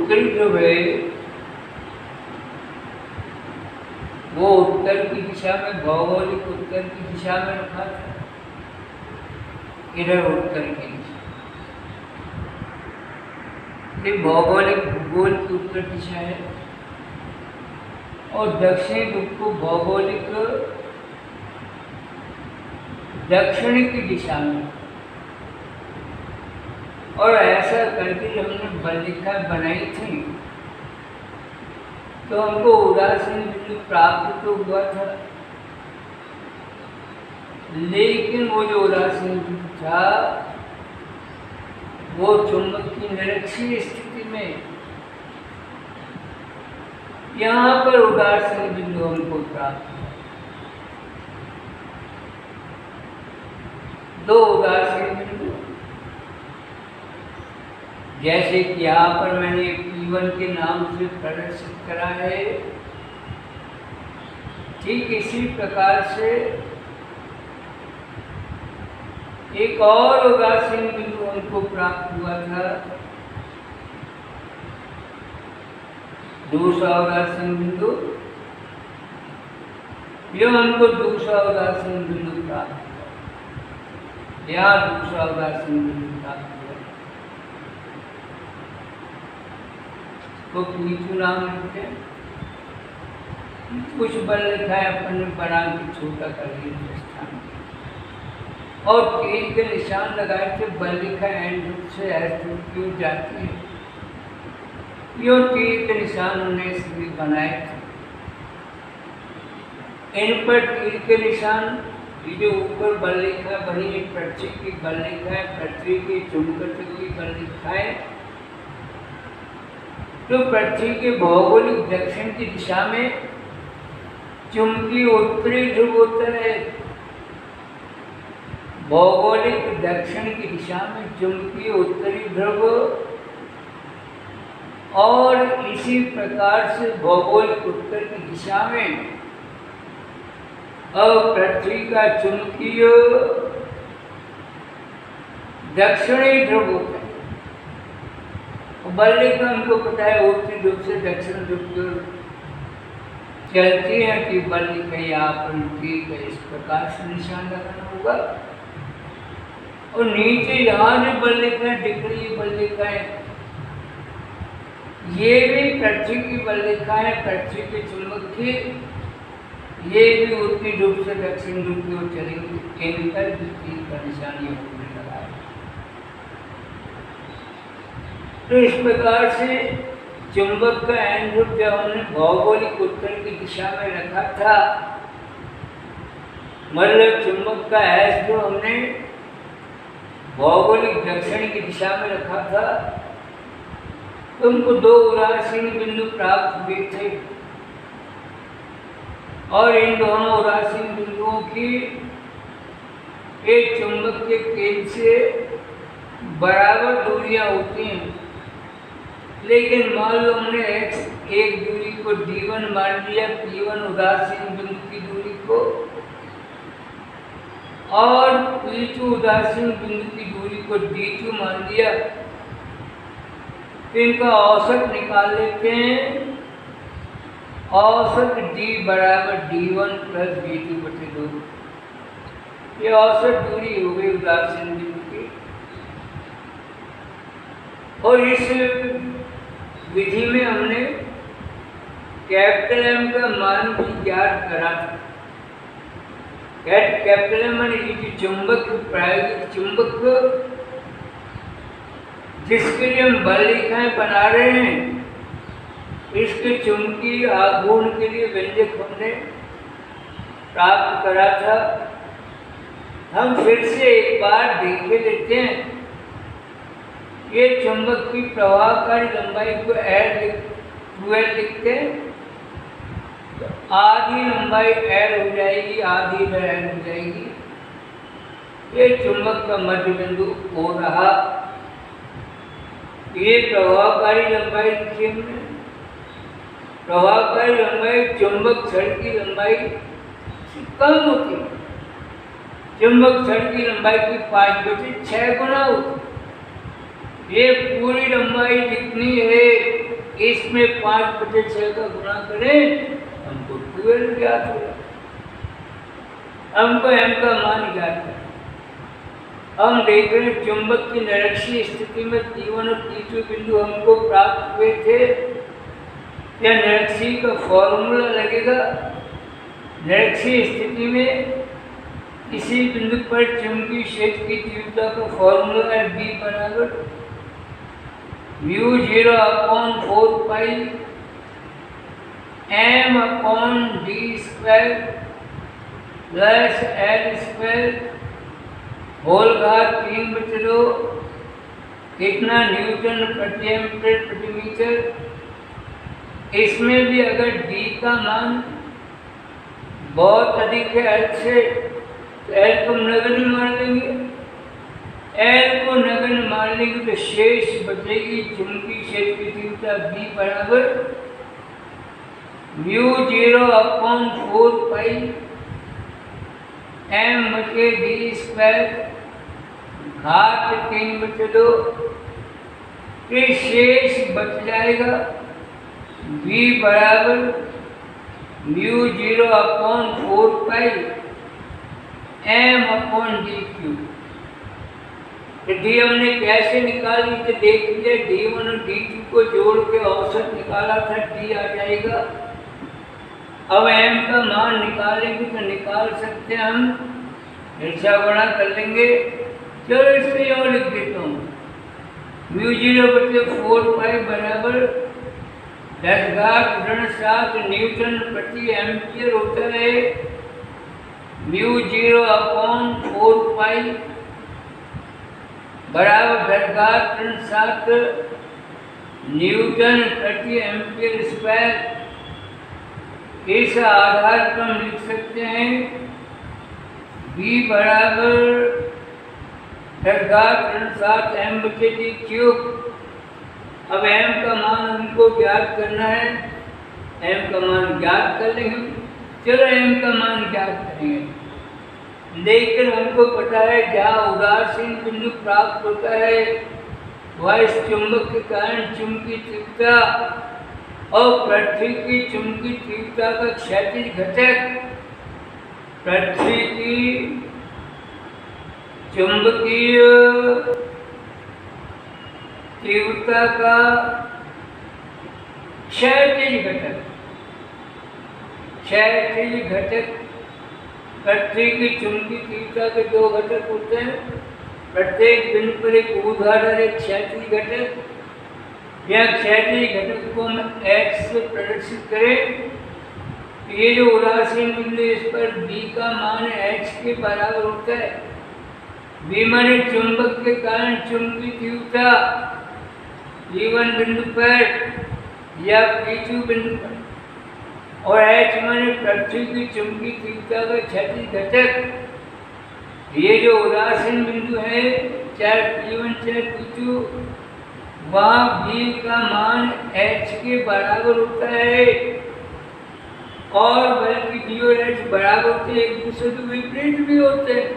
उत्तरी ध्रुव है वो उत्तर की दिशा में, भौगोलिक उत्तर की दिशा में रखा था, इधर उत्तर की दिशा, ये भौगोलिक भूगोल की उत्तर दिशा है। और दक्षिणी ध्रुव को भौगोलिक दक्षिण की दिशा में। और ऐसा करके जब हमने बल्लिका बनाई थी तो हमको उदासीन बिंदु प्राप्त तो हुआ था, लेकिन वो जो उदासीन बिंदु था वो चुंबक की निरक्षीय स्थिति में, यहाँ पर उदासीन बिंदु हमको प्राप्त हुआ। दो उदासीन बिंदु, जैसे कि यहाँ पर मैंने P1 के नाम से प्रदर्शित करा है, ठीक इसी प्रकार से एक और उदासीन बिंदु हमको प्राप्त हुआ था, दूसरा उदासीन बिंदु, यह हमको दूसरा उदासीन बिंदु प्राप्त हुआ, यहाँ दूसरा उदासीन बिंदु प्राप्त हुआ। तो P2 नाम लिखते हैं, कुछ बल लिखा है अपन ने बना के छोटा कर लिया स्थान, और तीर के निशान लगाए थे, बल लिखा एंड ध्रुव से एस ध्रुव की ओर जाती है, यो तीर के निशान हमने इसलिए बनाए थे। इन पर तीर के निशान, ये जो ऊपर बल लिखा बनी है पृथ्वी की बल लिखा है, पृथ्वी के चुंबकत्व की बल लिखा है, तो पृथ्वी के भौगोलिक दक्षिण की दिशा में चुंबकीय उत्तरी ध्रुव होता है, भौगोलिक दक्षिण की दिशा में चुंबकीय उत्तरी ध्रुव, और इसी प्रकार से भौगोलिक उत्तर की दिशा में अब पृथ्वी का चुंबकीय दक्षिणी ध्रुव होता है। बल्लिका हमको पता है उत्तरी ध्रुव से दक्षिण ध्रुव की ओर चलती है कि बल्लिका यहाँ पर ठीक है, इस प्रकार से निशान लगाना होगा। और नीचे यहाँ जो बल्लिका दिख रही है, बल्लिका है, ये भी पृथ्वी की बल्लिका है, पृथ्वी के चुंबक की, ये भी उत्तरी ध्रुव से दक्षिण ध्रुव की ओर चलेंगे, इनका तीर का निशान ये होने लगा है। तो इस प्रकार से चुंबक का एंड ध्रुव जब हमने भौगोलिक उत्तर की दिशा में रखा था, मतलब चुंबक का एस ध्रुव हमने भौगोलिक दक्षिण की दिशा में रखा था, तो उनको दो उदासीन बिंदु प्राप्त हुए थे, और इन दोनों उदासीन बिंदुओं की एक चुंबक के केंद्र से बराबर दूरियां होती हैं, लेकिन मान लो हमने एक दूरी को D1 मान लिया, P1 उदासीन बिंदु की दूरी को, और P2 उदासीन बिंदु की दूरी को D2 मान लिया, तो इनका औसत निकाल लेते हैं। औसत D बराबर D1 प्लस D2/2, ये औसत दूरी हो गई उदासीन बिंदु की। और इस विधि में हमने कैपिटल M का मान भी ज्ञात करा था। कैपिटल M माने चुंबक, प्रायोगिक चुंबक जिसके लिए हम बल्लिकाएं बना रहे हैं, इसके चुंबकीय आघूर्ण के लिए व्यंजक हमने प्राप्त करा था। हम फिर से एक बार देखे लेते हैं। ये चुंबक की प्रवाहकारी लंबाई को L लिखते हैं, तो आधी लंबाई L हो जाएगी, आधी L हो जाएगी। ये चुंबक का मध्य बिंदु हो रहा। ये प्रवाहकारी लंबाई लिखी हमने। प्रवाहकारी लंबाई चुंबक छड़ की लंबाई से कम होती है। चुंबक छड़ की लंबाई की 5/6 गुना होती है। ये पूरी लंबाई जितनी है इसमें 5/6 का गुणा करें हमको 12 ज्ञात होगा। हमको m का मान ज्ञात है। हम देख रहे हैं चुंबक की निरक्षीय स्थिति में P1 और P2 बिंदु हमको प्राप्त हुए थे। या निरक्षीय का फॉर्मूला लगेगा। निरक्षीय स्थिति में किसी बिंदु पर चुंबकीय क्षेत्र की तीव्रता का फॉर्मूला है B बराबर μ0 upon 4 pi m upon d square plus l square whole घात 3/2 कितना न्यूटन प्रति एम्पीयर प्रति मीटर। इसमें भी अगर d का मान बहुत अधिक है l से तो l को नगण्य मान लेंगे। l को नगण्य मान लेंगे तो शेष बचेगी चुंबकीय क्षेत्र की तीव्रता B बराबर μ0 अपॉन 4 पाई m/d स्क्वायर घात 3/2। फिर शेष बच जाएगा V बराबर μ0 upon 4 pi m upon d cube. D हमने कैसे निकाली तो देख लीजिए D1 और D2 को जोड़ के औसत निकाला था, D आ जाएगा। अब m का मान निकालेंगे तो निकाल सकते हैं हम, ऐसा गुणा कर लेंगे। चलो इससे और लिख देता हूँ μ0/4 पाई बराबर 10⁻⁷ न्यूटन प्रति एम्पियर होता है। μ0 अपॉन 4 पाई बराबर 10⁻⁷ न्यूटन प्रति एम्पियर स्क्वायर। इस आधार पर हम लिख सकते हैं B बराबर 10⁻⁷ m/d क्यूब। अब m का मान हमको ज्ञात करना है, m का मान ज्ञात कर लेंगे। चलो m का मान ज्ञात करेंगे। लेकिन हमको पता है जहाँ उदासीन बिंदु प्राप्त होता है वह इस चुंबक के कारण चुंबकीय तीव्रता और पृथ्वी की चुंबकीय तीव्रता का क्षैतिज घटक, पृथ्वी की चुंबकीय तीव्रता का क्षैतिज घटक, क्षैतिज घटक पृथ्वी की चुंबकीय तीव्रता के दो घटक होते हैं। प्रत्येक बिंदु पर एक ऊर्ध्वाधर एक क्षैतिज घटक। यह क्षैतिज घटक को हम x से प्रदर्शित करें। ये जो उदासीन बिंदु इस पर B का मान h के बराबर होता है। B माने चुंबक के कारण चुंबकीय तीव्रता P1 बिंदु पर या P2 बिंदु पर, और h माने पृथ्वी की चुंबकीय तीव्रता का क्षैतिज घटक। ये जो उदासीन बिंदु है चाहे P1 चाहे P2, वहाँ B का मान h के बराबर होता है। और बल्कि B और h बराबर होते हैं, एक दूसरे के विपरीत भी होते हैं,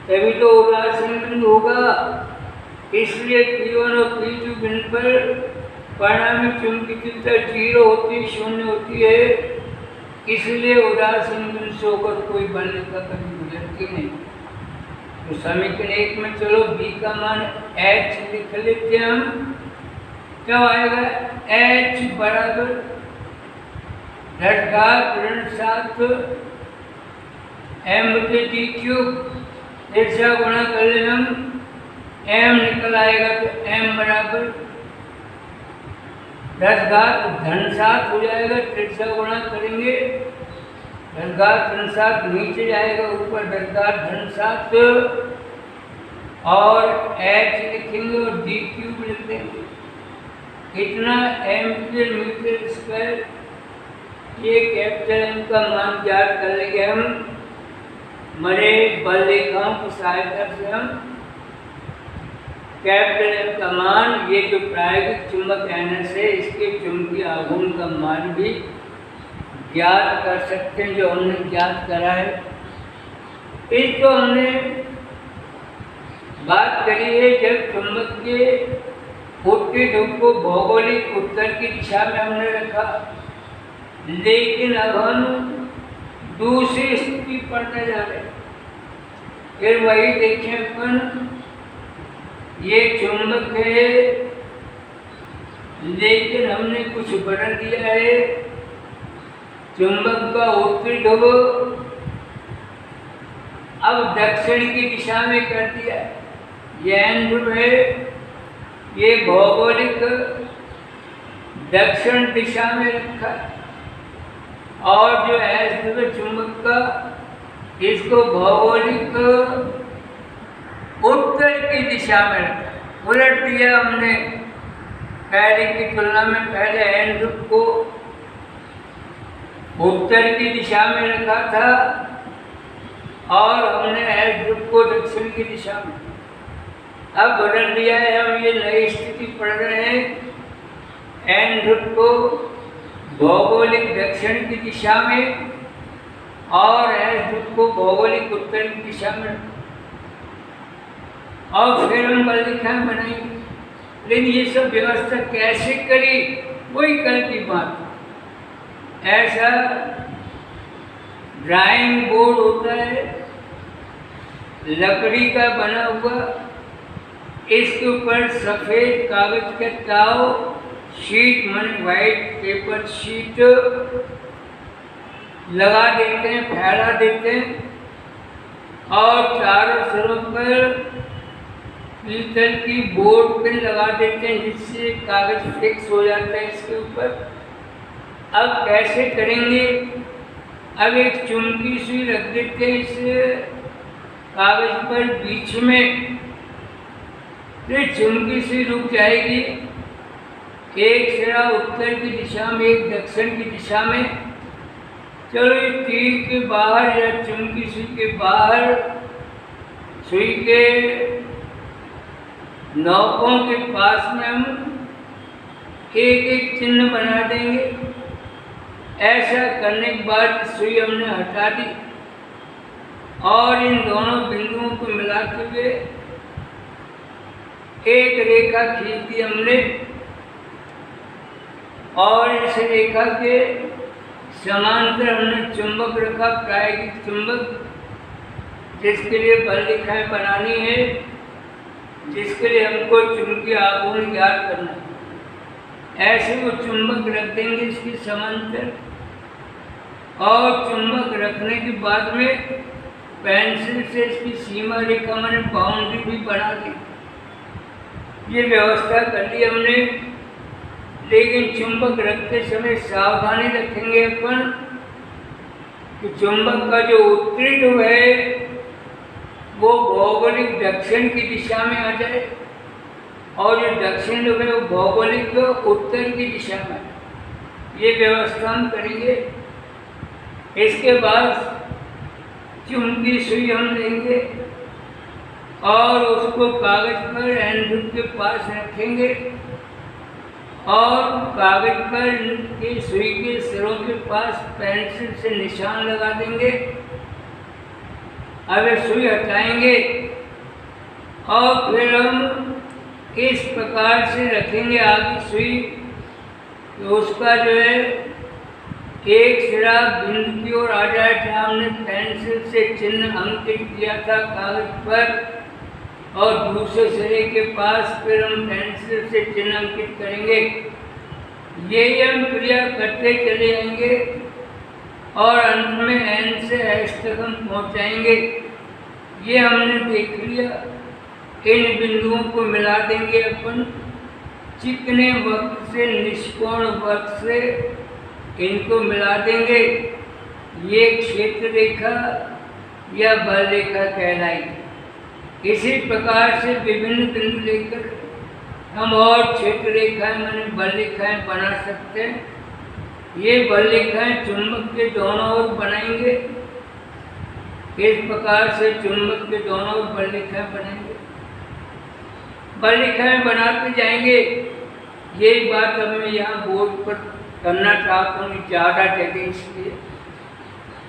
तभी तो उदासीन बिंदु होगा। इसलिए P1 और P2 बिंदु पर परिणामी चुंबकीय तीव्रता 0 होती है, 0 होती है। इसलिए उदासीन बिंदु से होकर कोई बल का कभी गुजरती नहीं। तो समीकरण 1 में चलो B का मान h लिख लेते हैं हम। क्या आएगा h बराबर 10⁻⁷ m/d क्यूब। ऐसा गुणा कर ले हम, m निकल आएगा तो m बराबर 10⁻⁷ हो जाएगा। तिरछा गुणा करेंगे 10⁻⁷ नीचे जाएगा, ऊपर 10⁻⁷ और h लिखेंगे और d क्यूब लिख देंगे। कितना एम्पियर मीटर स्क्वायर। ये कैपिटल M का मान ज्ञात कर लेंगे हम मरे बल रेखाओं की सहायता से। हम कैपिटल M का मान, ये जो प्रायोगिक चुंबक NS है इसके चुंबकीय आघूर्ण का मान भी ज्ञात कर सकते हैं, जो हमने ज्ञात करा है। इसको हमने बात करी है जब चुंबक के उत्तरी ध्रुव को भौगोलिक उत्तर की दिशा में हमने रखा, लेकिन अब हम दूसरी स्थिति पढ़ने जा रहे हैं। फिर वही देखें अपन, ये चुंबक है, लेकिन हमने कुछ बदल दिया है। चुंबक का उत्तरी ध्रुव अब दक्षिण की दिशा में कर दिया है। यह ध्रुव है, ये भौगोलिक दक्षिण दिशा में रखा है, और जो है ध्रुव चुंबक का, इसको भौगोलिक उत्तर की दिशा में रखा, उलट दिया हमने पहले की तुलना में। पहले एन ध्रुव को उत्तर की दिशा में रखा था और हमने एस ध्रुव को दक्षिण की दिशा में। अब बदल दिया है, हम ये नई स्थिति पढ़ रहे हैं। एन ध्रुव को भौगोलिक दक्षिण की दिशा में और एस ध्रुव को भौगोलिक उत्तर की दिशा में, और फिर हम बलरेखाएं बनाएंगे। लेकिन ये सब व्यवस्था कैसे करी, वही कल की बात। ऐसा ड्राइंग बोर्ड होता है, लकड़ी का बना हुआ, इसके ऊपर सफ़ेद कागज के ताव, शीट माने वाइट पेपर शीट लगा देते हैं, फैला देते हैं, और चारों सिरों पर पीतल की बोर्ड पे लगा देते हैं, जिससे कागज फिक्स हो जाता है इसके ऊपर। अब कैसे करेंगे, अब एक चुंबकी सुई रख देते हैं इस कागज पर बीच में, फिर चुंबकी सुई रुक जाएगी। एक सिरा उत्तर की दिशा में, एक दक्षिण की दिशा में। चलो ये तीर के बाहर या चुंबकी सुई के बाहर, सुई के नौकों के पास में हम एक एक चिन्ह बना देंगे। ऐसा करने के बाद सुई हमने हटा दी और इन दोनों बिंदुओं को मिलाते हुए एक रेखा खींच दी हमने, और इस रेखा के समांतर हमने चुंबक रखा, प्रायोगिक चुंबक, जिसके लिए बलरेखाएं बनानी है, जिसके लिए हमको चुंबकीय आघूर्ण ज्ञात करना है। ऐसे वो चुंबक रख देंगे इसकी समांतर, और चुंबक रखने के बाद में पेंसिल से इसकी सीमा रेखा मैंने बाउंड्री भी बना दी। ये व्यवस्था कर ली हमने, लेकिन चुंबक रखते समय सावधानी रखेंगे अपन कि चुंबक का जो उत्तरी ध्रुव है वो भौगोलिक दक्षिण की दिशा में आ जाए, और जो दक्षिण ध्रुव है वो भौगोलिक उत्तर की दिशा में। ये व्यवस्था हम करेंगे। इसके बाद चुंबकी सुई हम लेंगे और उसको कागज पर एन ध्रुव के पास रखेंगे, और कागज पर की सुई के सिरों के पास पेंसिल से निशान लगा देंगे। अब सुई हटाएंगे और फिर हम इस प्रकार से रखेंगे आगे सुई, तो उसका जो है एक सिरा बिंदु की ओर आ जाए, जहाँ हमने पेंसिल से चिन्ह अंकित किया था कागज पर, और दूसरे सिरे के पास फिर हम पेंसिल से चिन्ह अंकित करेंगे। यही हम क्रिया करते चले जाएंगे और अंत में एन से एस तक हम पहुँचाएंगे। ये हमने देख लिया। इन बिंदुओं को मिला देंगे अपन चिकने वक्त से, निष्कोण वक्त से इनको मिला देंगे। ये क्षेत्र रेखा या बल रेखा कहलाएगी। इसी प्रकार से विभिन्न बिंदु लेकर हम और क्षेत्र रेखाएं माने बल रेखाएं बना सकते हैं। ये बल रेखाएं चुंबक के दोनों ओर बनाएंगे। इस प्रकार से चुंबक के दोनों ओर बल रेखाएं बनेंगे। बल रेखाएं बनाते जाएंगे। यही बात अब मैं यहाँ बोर्ड पर करना चाहता हूँ, ज़्यादा जगह इसलिए